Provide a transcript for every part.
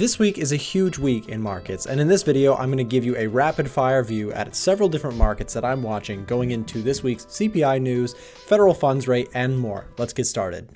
This week is a huge week in markets, and in this video I'm going to give you a rapid fire view at several different markets that I'm watching going into this week's CPI news, federal funds rate, and more. Let's get started.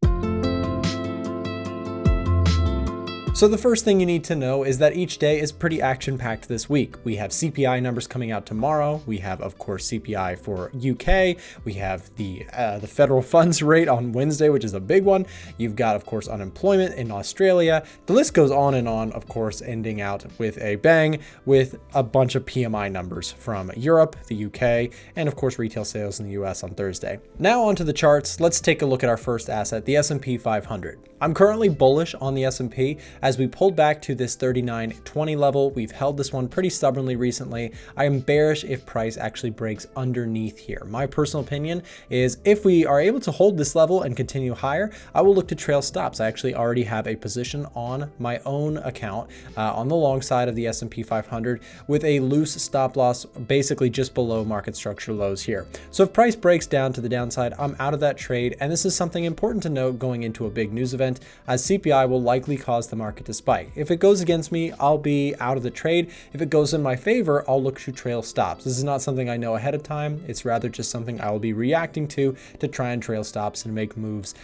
So the first thing you need to know is that each day is pretty action-packed this week. We have CPI numbers coming out tomorrow. We have, of course, CPI for UK. We have the federal funds rate on Wednesday, which is a big one. You've got, of course, unemployment in Australia. The list goes on, of course, ending out with a bang with a bunch of PMI numbers from Europe, the UK, and, of course, retail sales in the US on Thursday. Now onto the charts. Let's take a look at our first asset, the S&P 500. I'm currently bullish on the S&P as we pulled back to this 39.20 level. We've held this one pretty stubbornly recently. I am bearish if price actually breaks underneath here. My personal opinion is if we are able to hold this level and continue higher, I will look to trail stops. I actually already have a position on my own account on the long side of the S&P 500 with a loose stop loss basically just below market structure lows here. So if price breaks down to the downside, I'm out of that trade, and this is something important to note going into a big news event, as CPI will likely cause the market to spike. If it goes against me, I'll be out of the trade. If it goes in my favor, I'll look to trail stops. This is not something I know ahead of time. It's rather just something I will be reacting to try and trail stops and make moves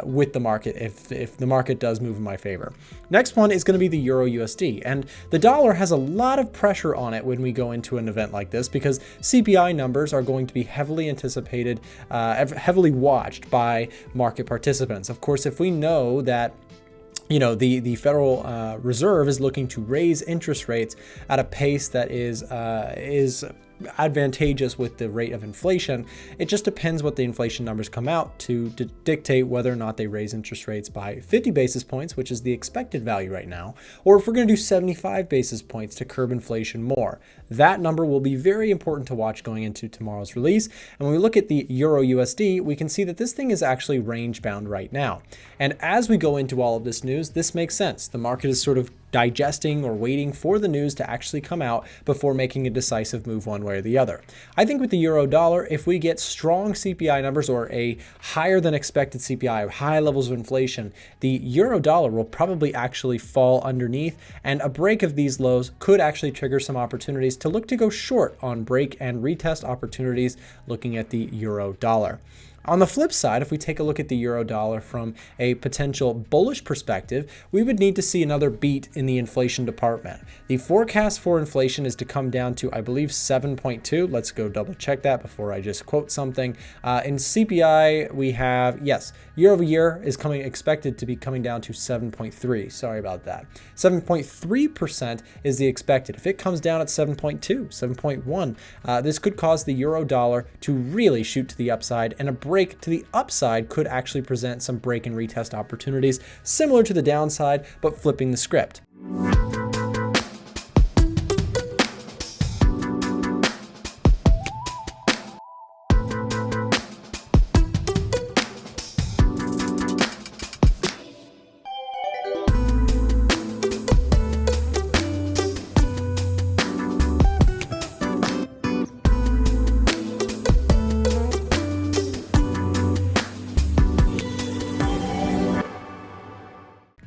with the market if the market does move in my favor. Next one is going to be the EURUSD, and the dollar has a lot of pressure on it when we go into an event like this because CPI numbers are going to be heavily anticipated, heavily watched by market participants. Of course, if we know that the Federal Reserve is looking to raise interest rates at a pace that is advantageous with the rate of inflation. It just depends what the inflation numbers come out to dictate whether or not they raise interest rates by 50 basis points, which is the expected value right now, or if we're going to do 75 basis points to curb inflation more. That number will be very important to watch going into tomorrow's release. And when we look at the EURUSD, we can see that this thing is actually range bound right now. And as we go into all of this news, this makes sense. The market is sort of digesting or waiting for the news to actually come out before making a decisive move one way or the other. I think with the euro dollar, if we get strong CPI numbers or a higher than expected CPI or high levels of inflation, the euro dollar will probably actually fall underneath, and a break of these lows could actually trigger some opportunities to look to go short on break and retest opportunities looking at the euro dollar. On the flip side, if we take a look at the euro dollar from a potential bullish perspective, we would need to see another beat in the inflation department. The forecast for inflation is to come down to, I believe, 7.2. Let's go double check that before I just quote something. In CPI, we have, yes, year over year is expected to be coming down to 7.3. Sorry about that. 7.3% is the expected. If it comes down at 7.2, 7.1, this could cause the euro dollar to really shoot to the upside, and a break to the upside could actually present some break and retest opportunities similar to the downside, but flipping the script.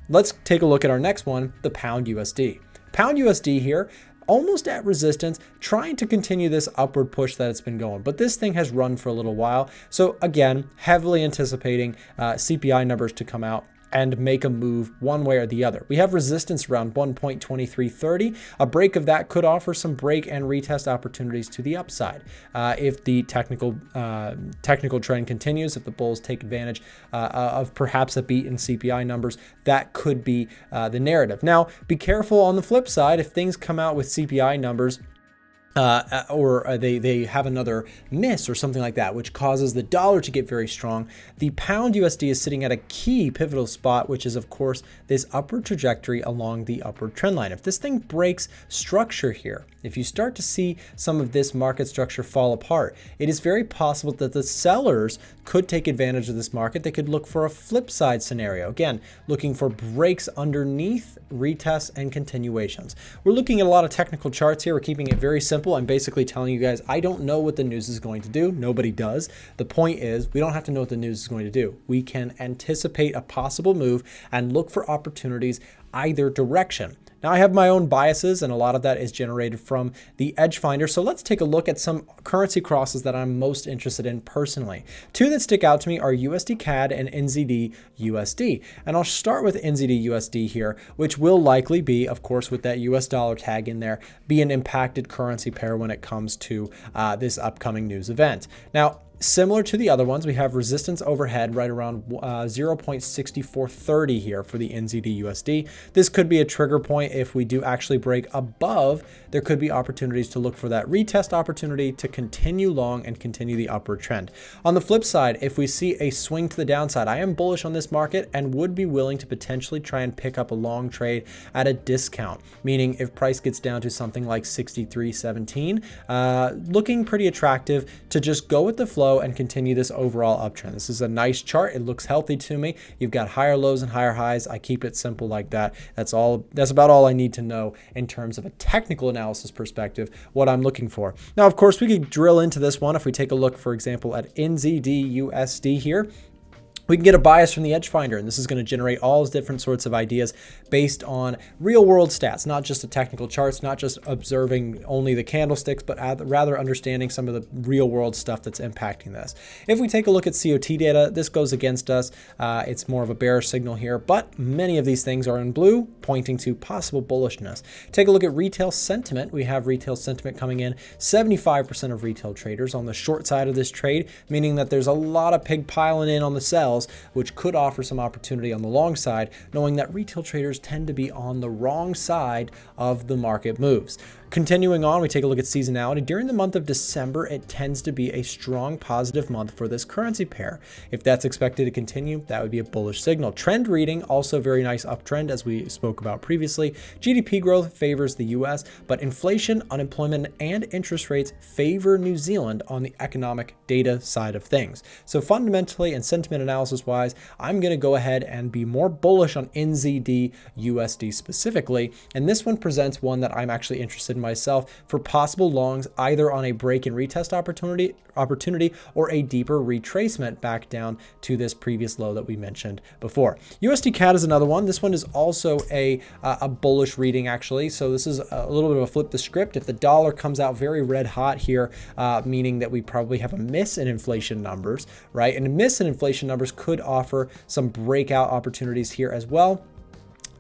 Let's take a look at our next one, the pound USD. Pound USD here, almost at resistance, trying to continue this upward push that it's been going. But this thing has run for a little while. So again, heavily anticipating CPI numbers to come out and make a move one way or the other. We have resistance around 1.2330. A break of that could offer some break and retest opportunities to the upside. If the technical trend continues, if the bulls take advantage of perhaps a beat in CPI numbers, that could be the narrative. Now, be careful on the flip side. If things come out with CPI numbers or they have another miss or something like that, which causes the dollar to get very strong, the pound USD is sitting at a key pivotal spot, which is, of course, this upward trajectory along the upward trend line. If this thing breaks structure here, if you start to see some of this market structure fall apart, it is very possible that the sellers could take advantage of this market. They could look for a flip side scenario. Again, looking for breaks underneath, retests, and continuations. We're looking at a lot of technical charts here. We're keeping it very simple. I'm basically telling you guys, I don't know what the news is going to do. Nobody does. The point is, we don't have to know what the news is going to do. We can anticipate a possible move and look for opportunities either direction. Now I have my own biases, and a lot of that is generated from the Edge Finder. So let's take a look at some currency crosses that I'm most interested in personally. Two that stick out to me are USDCAD and NZDUSD. And I'll start with NZDUSD here, which will likely be, of course, with that US dollar tag in there, be an impacted currency pair when it comes to this upcoming news event. Now, similar to the other ones, we have resistance overhead right around 0.6430 here for the NZDUSD. This could be a trigger point. If we do actually break above, there could be opportunities to look for that retest opportunity to continue long and continue the upward trend. On the flip side, if we see a swing to the downside, I am bullish on this market and would be willing to potentially try and pick up a long trade at a discount, meaning if price gets down to something like 63.17, looking pretty attractive to just go with the flow and continue this overall uptrend. This is a nice chart. It looks healthy to me. You've got higher lows and higher highs. I keep it simple like that. That's about all I need to know in terms of a technical analysis perspective, what I'm looking for. Now, of course, we could drill into this one. If we take a look, for example, at NZDUSD here, we can get a bias from the Edge Finder, and this is going to generate all different sorts of ideas based on real world stats, not just the technical charts, not just observing only the candlesticks, but rather understanding some of the real world stuff that's impacting this. If we take a look at COT data, this goes against us. It's more of a bearish signal here, but many of these things are in blue, pointing to possible bullishness. Take a look at retail sentiment. We have retail sentiment coming in. 75% of retail traders on the short side of this trade, meaning that there's a lot of pig piling in on the sell, which could offer some opportunity on the long side, knowing that retail traders tend to be on the wrong side of the market moves. Continuing on, we take a look at seasonality. During the month of December, it tends to be a strong positive month for this currency pair. If that's expected to continue, that would be a bullish signal. Trend reading, also very nice uptrend as we spoke about previously. GDP growth favors the US, but inflation, unemployment, and interest rates favor New Zealand on the economic data side of things. So fundamentally and sentiment analysis wise, I'm going to go ahead and be more bullish on NZDUSD specifically. And this one presents one that I'm actually interested in myself for possible longs, either on a break and retest opportunity or a deeper retracement back down to this previous low that we mentioned before. USDCAD is another one. This one is also a bullish reading actually. So this is a little bit of a flip the script. If the dollar comes out very red hot here, meaning that we probably have a miss in inflation numbers, right? And a miss in inflation numbers could offer some breakout opportunities here as well.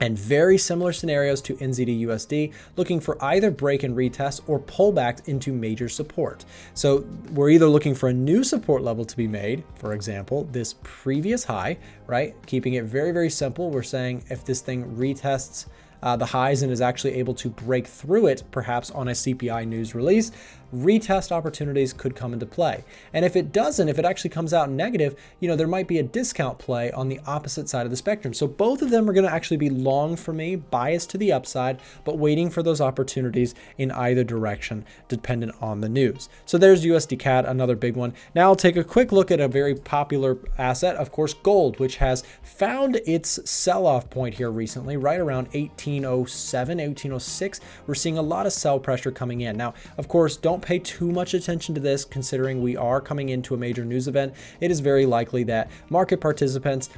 And very similar scenarios to NZDUSD, looking for either break and retest or pullbacks into major support. So we're either looking for a new support level to be made, for example, this previous high, right? Keeping it very, very simple. We're saying if this thing retests the highs and is actually able to break through it, perhaps on a CPI news release, retest opportunities could come into play. And if it doesn't, if it actually comes out negative, there might be a discount play on the opposite side of the spectrum. So both of them are going to actually be long for me, biased to the upside, but waiting for those opportunities in either direction, dependent on the news. So there's USDCAD, another big one. Now I'll take a quick look at a very popular asset, of course, gold, which has found its sell-off point here recently, right around 1807, 1806. We're seeing a lot of sell pressure coming in. Now, of course, don't pay too much attention to this, considering we are coming into a major news event. It is very likely that market participants,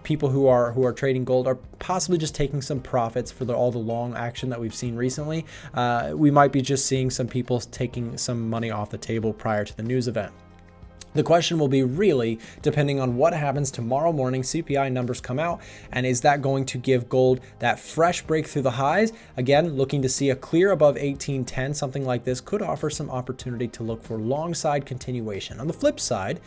people who are trading gold, are possibly just taking some profits for all the long action that we've seen recently. We might be just seeing some people taking some money off the table prior to the news event. The question will be really depending on what happens tomorrow morning. CPI numbers come out, and is that going to give gold that fresh break through the highs? Again, looking to see a clear above 1810, something like this could offer some opportunity to look for long side continuation. On the flip side,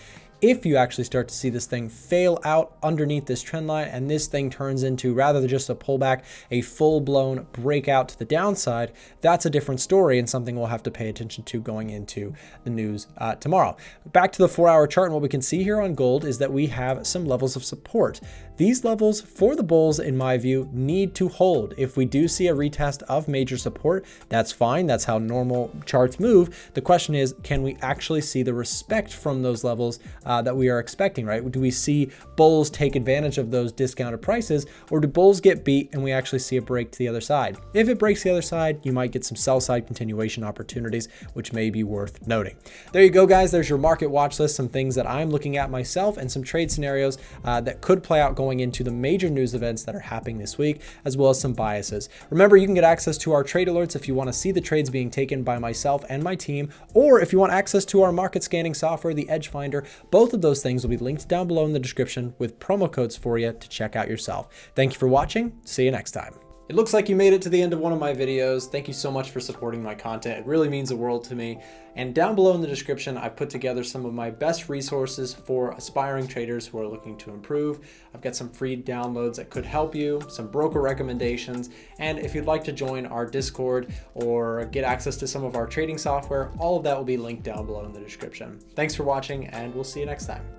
if you actually start to see this thing fail out underneath this trend line and this thing turns into, rather than just a pullback, a full-blown breakout to the downside, that's a different story and something we'll have to pay attention to going into the news tomorrow. Back to the 4-hour chart, and what we can see here on gold is that we have some levels of support. These levels for the bulls, in my view, need to hold. If we do see a retest of major support, that's fine. That's how normal charts move. The question is, can we actually see the respect from those levels that we are expecting, right? Do we see bulls take advantage of those discounted prices, or do bulls get beat and we actually see a break to the other side? If it breaks the other side, you might get some sell side continuation opportunities, which may be worth noting. There you go, guys. There's your market watch list, some things that I'm looking at myself and some trade scenarios that could play out going going into the major news events that are happening this week, as well as some biases. Remember, you can get access to our trade alerts if you want to see the trades being taken by myself and my team, or if you want access to our market scanning software, the Edge Finder. Both of those things will be linked down below in the description with promo codes for you to check out yourself. Thank you for watching. See you next time. It looks like you made it to the end of one of my videos. Thank you so much for supporting my content. It really means the world to me. And down below in the description, I've put together some of my best resources for aspiring traders who are looking to improve. I've got some free downloads that could help you, some broker recommendations, and if you'd like to join our Discord or get access to some of our trading software, all of that will be linked down below in the description. Thanks for watching, and we'll see you next time.